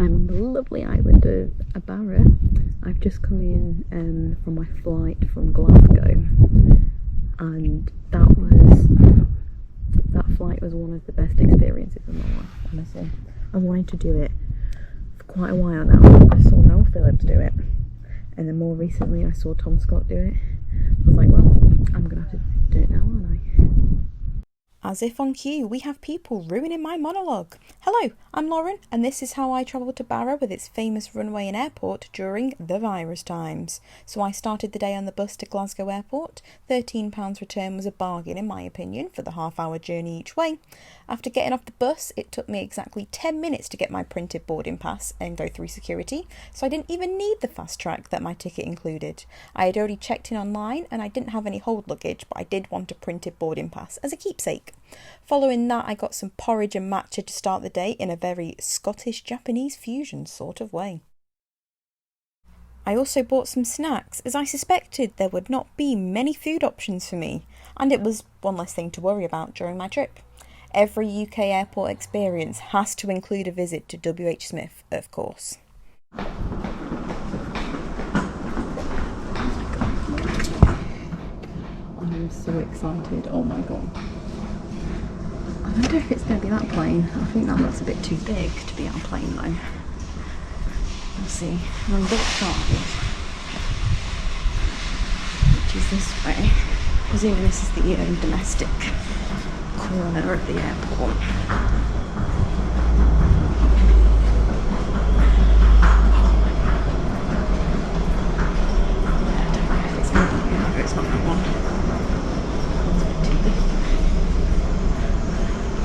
I'm on the lovely island of Barra. I've just come in from my flight from Glasgow, and that flight was one of the best experiences of my life, honestly. I've wanted to do it for quite a while now. I saw Noel Phillips do it, and then more recently I saw Tom Scott do it. I was like, well, I'm gonna have to do it now, aren't I? As if on cue, we have people ruining my monologue. Hello, I'm Lauren, and this is how I travelled to Barra with its famous runway and airport during the virus times. So I started the day on the bus to Glasgow Airport. £13 return was a bargain in my opinion for the half-hour journey each way. After getting off the bus, it took me exactly 10 minutes to get my printed boarding pass and go through security, so I didn't even need the fast track that my ticket included. I had already checked in online and I didn't have any hold luggage, but I did want a printed boarding pass as a keepsake. Following that, I got some porridge and matcha to start the day in a very Scottish-Japanese fusion sort of way. I also bought some snacks, as I suspected there would not be many food options for me, and it was one less thing to worry about during my trip. Every UK airport experience has to include a visit to WH Smith, of course. I'm so excited, oh my god. I wonder if it's going to be that plane. I think that looks a bit too big to be our plane though. We'll see. We're on book 5, which is this way. Presuming this is the domestic corner of the airport. I don't know if it's going to be here. No, it's not that one. It's a bit too big.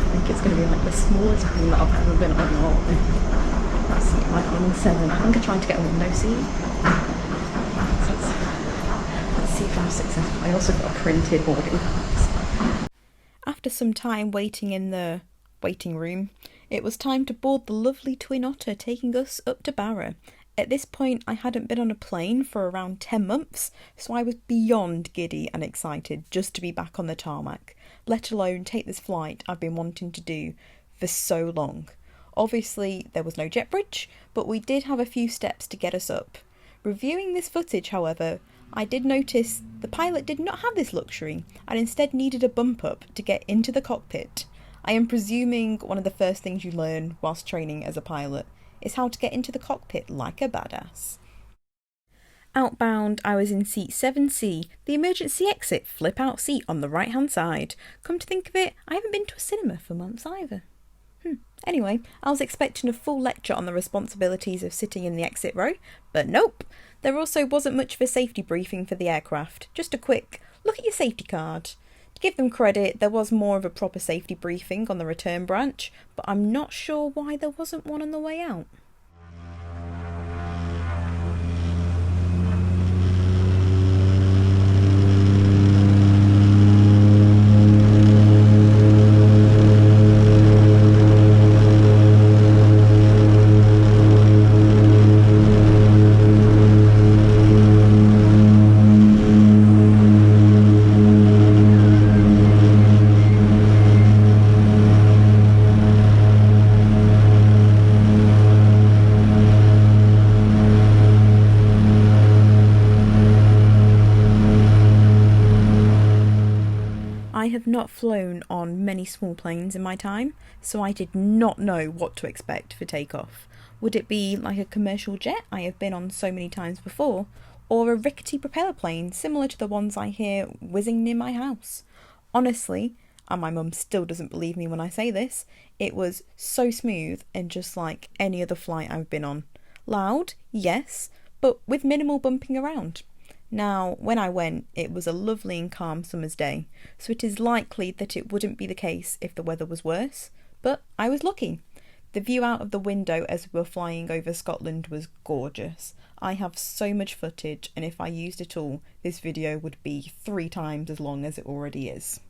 I think it's going to be like the smallest plane that I've ever been on. Let's see, like on 7. I think I'm trying to get a window seat. So let's see if I'm successful. I also got a printed boarding pass. After some time waiting in the waiting room, it was time to board the lovely Twin Otter taking us up to Barra. At this point, I hadn't been on a plane for around 10 months, so I was beyond giddy and excited just to be back on the tarmac, let alone take this flight I've been wanting to do for so long. Obviously, there was no jet bridge, but we did have a few steps to get us up. Reviewing this footage, however, I did notice the pilot did not have this luxury and instead needed a bump up to get into the cockpit. I am presuming one of the first things you learn whilst training as a pilot is how to get into the cockpit like a badass. Outbound, I was in seat 7C, the emergency exit flip out seat on the right hand side. Come to think of it, I haven't been to a cinema for months either. Anyway, I was expecting a full lecture on the responsibilities of sitting in the exit row, but nope. There also wasn't much of a safety briefing for the aircraft, just a quick look at your safety card. To give them credit, there was more of a proper safety briefing on the return branch, but I'm not sure why there wasn't one on the way out. I have not flown on many small planes in my time, so I did not know what to expect for takeoff. Would it be like a commercial jet I have been on so many times before, or a rickety propeller plane similar to the ones I hear whizzing near my house? Honestly, and my mum still doesn't believe me when I say this, it was so smooth and just like any other flight I've been on. Loud, yes, but with minimal bumping around. Now, when I went, it was a lovely and calm summer's day, so it is likely that it wouldn't be the case if the weather was worse, but I was lucky. The view out of the window as we were flying over Scotland was gorgeous. I have so much footage, and if I used it all, this video would be 3 times as long as it already is.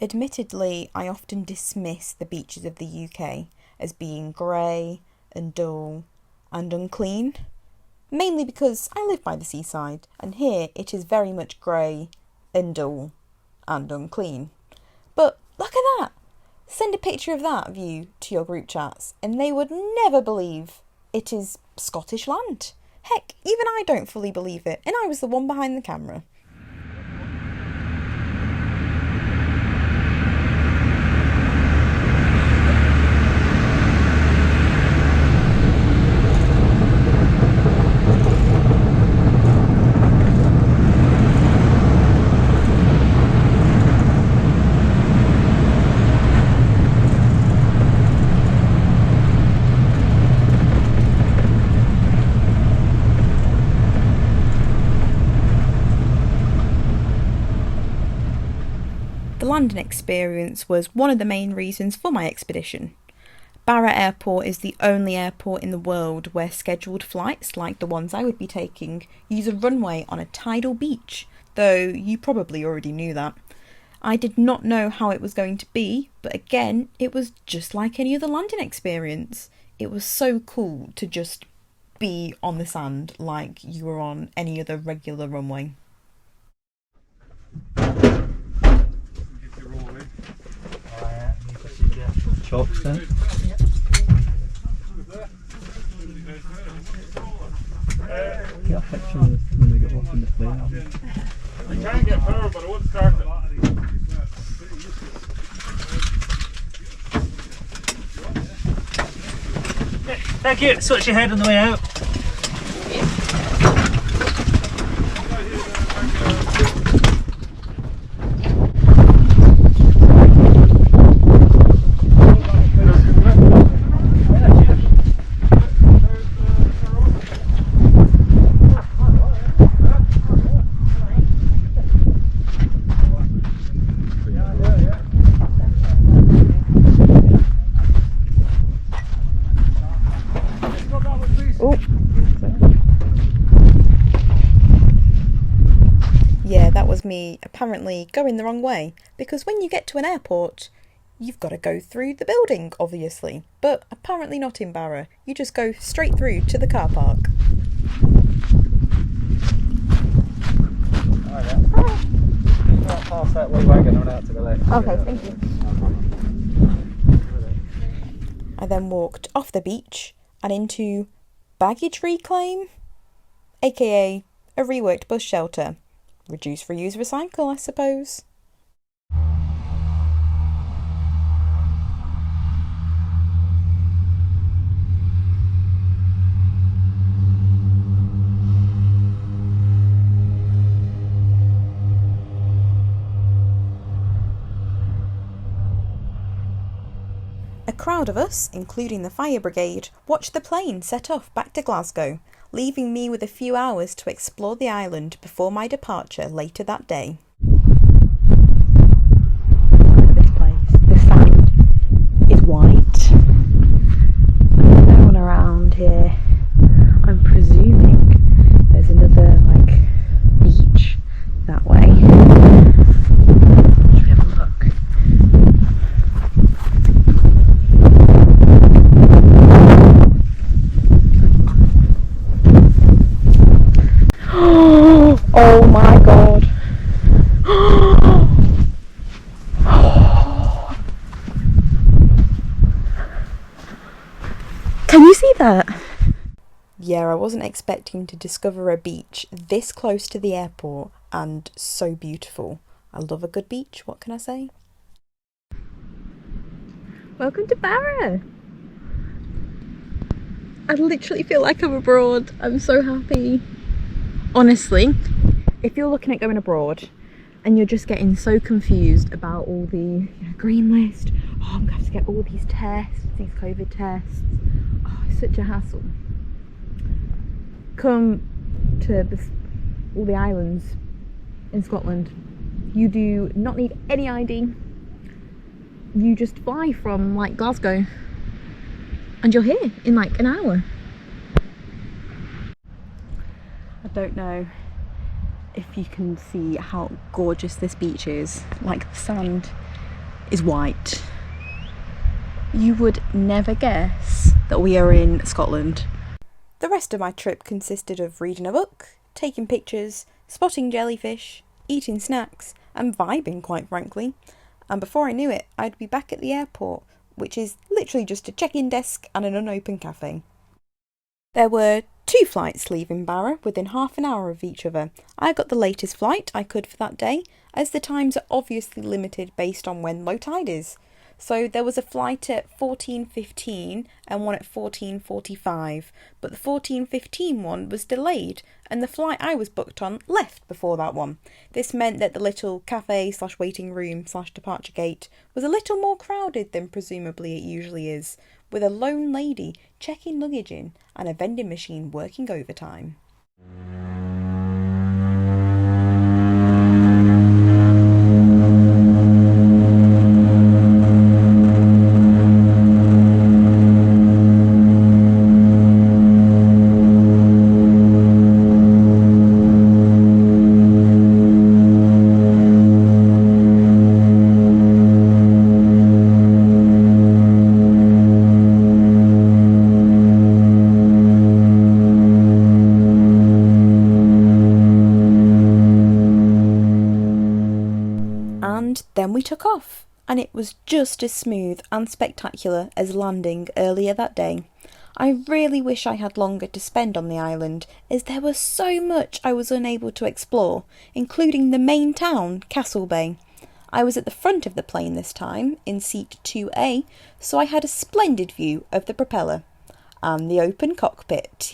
Admittedly, I often dismiss the beaches of the UK as being grey and dull and unclean. Mainly because I live by the seaside, and here it is very much grey and dull and unclean. But look at that! Send a picture of that view to your group chats and they would never believe it is Scottish land. Heck, even I don't fully believe it, and I was the one behind the camera. The London experience was one of the main reasons for my expedition. Barra Airport is the only airport in the world where scheduled flights, like the ones I would be taking, use a runway on a tidal beach, though you probably already knew that. I did not know how it was going to be, but again, it was just like any other London experience. It was so cool to just be on the sand like you were on any other regular runway. Chocks then? Get a picture of this when we get off in the plane. I can get power, but I won't start it. Thank you. Switch your head on the way out. Yeah, that was me apparently going the wrong way, because when you get to an airport, you've got to go through the building, obviously, but apparently not in Barra. You just go straight through to the car park. Pass that wee wagon on out to the left. Okay, thank you. I then walked off the beach and into baggage reclaim, aka a reworked bus shelter. Reduce, reuse, recycle, I suppose. A crowd of us, including the fire brigade, watched the plane set off back to Glasgow, leaving me with a few hours to explore the island before my departure later that day. This place, the sand is white. There's no one around here. I'm presuming there's another beach that way. Should we have a look? Oh my god. Can you see that? Yeah, I wasn't expecting to discover a beach this close to the airport and so beautiful. I love a good beach, what can I say? Welcome to Barra. I literally feel like I'm abroad. I'm so happy. Honestly, if you're looking at going abroad and you're just getting so confused about all the green list, oh, I'm going to have to get all these tests, these COVID tests, oh, it's such a hassle. Come to all the islands in Scotland. You do not need any ID. You just fly from Glasgow and you're here in an hour. I don't know if you can see how gorgeous this beach is. The sand is white. You would never guess that we are in Scotland. The rest of my trip consisted of reading a book, taking pictures, spotting jellyfish, eating snacks, and vibing, quite frankly. and before I knew it, I'd be back at the airport, which is literally just a check-in desk and an unopened cafe. There were 2 flights leaving Barra within half an hour of each other. I got the latest flight I could for that day, as the times are obviously limited based on when low tide is. So there was a flight at 14:15 and one at 14:45, but the 14:15 one was delayed and the flight I was booked on left before that one. This meant that the little cafe/waiting room/departure gate was a little more crowded than presumably it usually is, with a lone lady checking luggage in and a vending machine working overtime. And then we took off, and it was just as smooth and spectacular as landing earlier that day. I really wish I had longer to spend on the island, as there was so much I was unable to explore, including the main town, Castle Bay. I was at the front of the plane this time, in seat 2A, so I had a splendid view of the propeller and the open cockpit.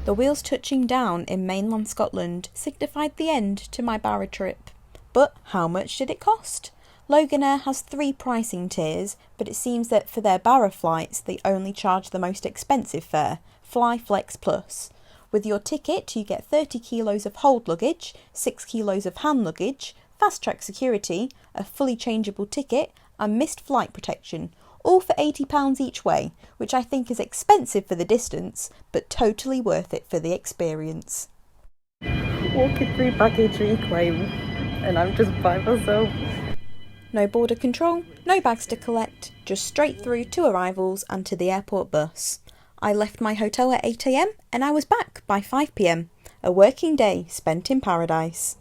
The wheels touching down in mainland Scotland signified the end to my Barra trip. But how much did it cost? Loganair has 3 pricing tiers, but it seems that for their Barra flights they only charge the most expensive fare, Fly Flex Plus. With your ticket you get 30 kilos of hold luggage, 6 kilos of hand luggage, fast track security, a fully changeable ticket and missed flight protection, all for £80 each way, which I think is expensive for the distance, but totally worth it for the experience. Walking through baggage reclaim, and I'm just by myself. No border control, no bags to collect, just straight through to arrivals and to the airport bus. I left my hotel at 8 AM and I was back by 5 PM. A working day spent in paradise.